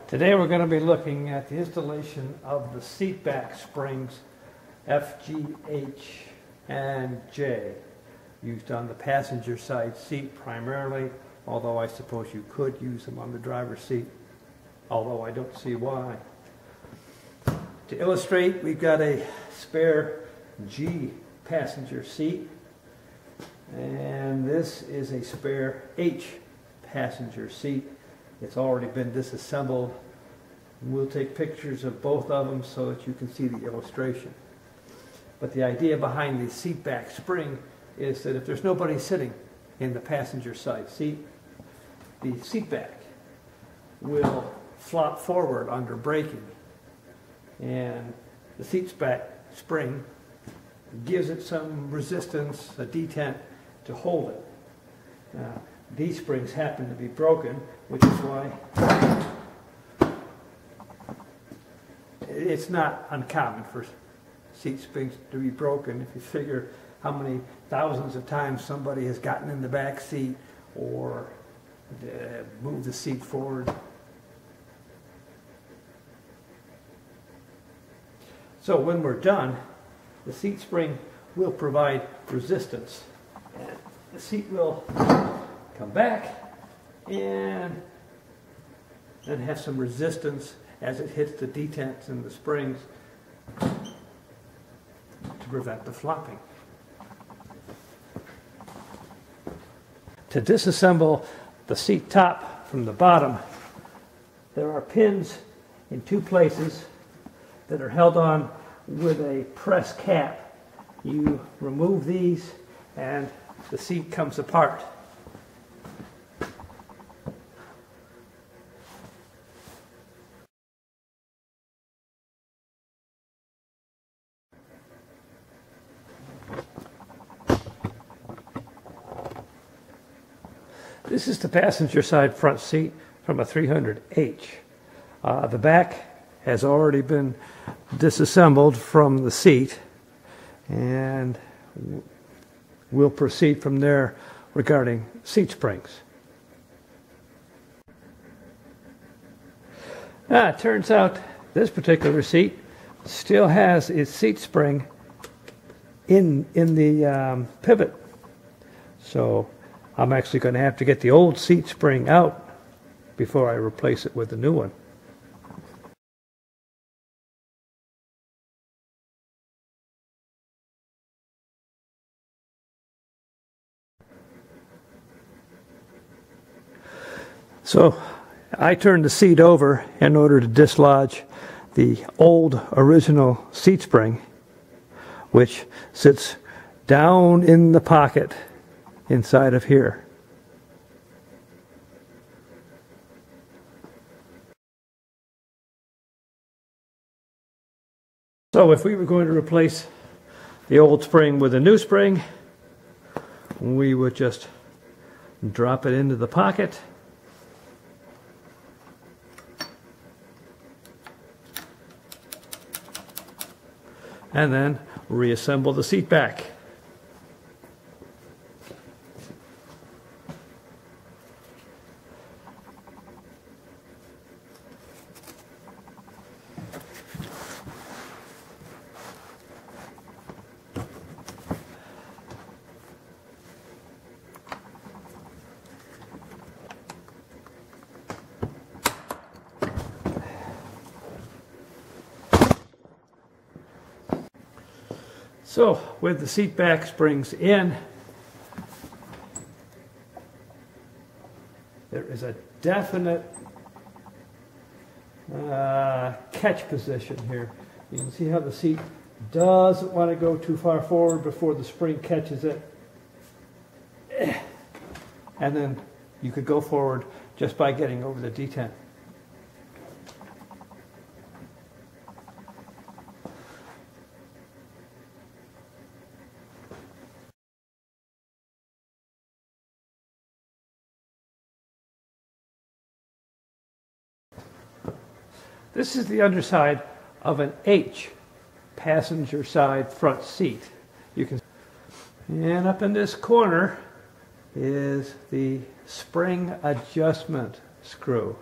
Today we're going to be looking at the installation of the seat back springs F, G, H, and J, used on the passenger side seat primarily, although I suppose you could use them on the driver's seat, although I don't see why. To illustrate, we've got a spare G passenger seat, and this is a spare H passenger seat. It's already been disassembled. We'll take pictures of both of them so that you can see the illustration. But the idea behind the seat back spring is that if there's nobody sitting in the passenger side seat, the seat back will flop forward under braking, and the seat back spring gives it some resistance, a detent to hold it. Now, these springs happen to be broken, which is why it's not uncommon for seat springs to be broken. If you figure how many thousands of times somebody has gotten in the back seat or moved the seat forward. So when we're done, the seat spring will provide resistance. And the seat will come back and then have some resistance as it hits the detents and the springs to prevent the flopping. To disassemble the seat top from the bottom, there are pins in two places that are held on with a press cap. You remove these and the seat comes apart. This is the passenger side front seat from a 300H. The back has already been disassembled from the seat, and we'll proceed from there regarding seat springs. It turns out this particular seat still has its seat spring in the pivot. So I'm actually going to have to get the old seat spring out before I replace it with the new one. So I turned the seat over in order to dislodge the old original seat spring, which sits down in the pocket inside of here. So if we were going to replace the old spring with a new spring, we would just drop it into the pocket and then reassemble the seat back. So with the seat back springs in, there is a definite catch position here. You can see how the seat doesn't want to go too far forward before the spring catches it. And then you could go forward just by getting over the detent. This is the underside of an H passenger side front seat. You can, and up in this corner is the spring adjustment screw.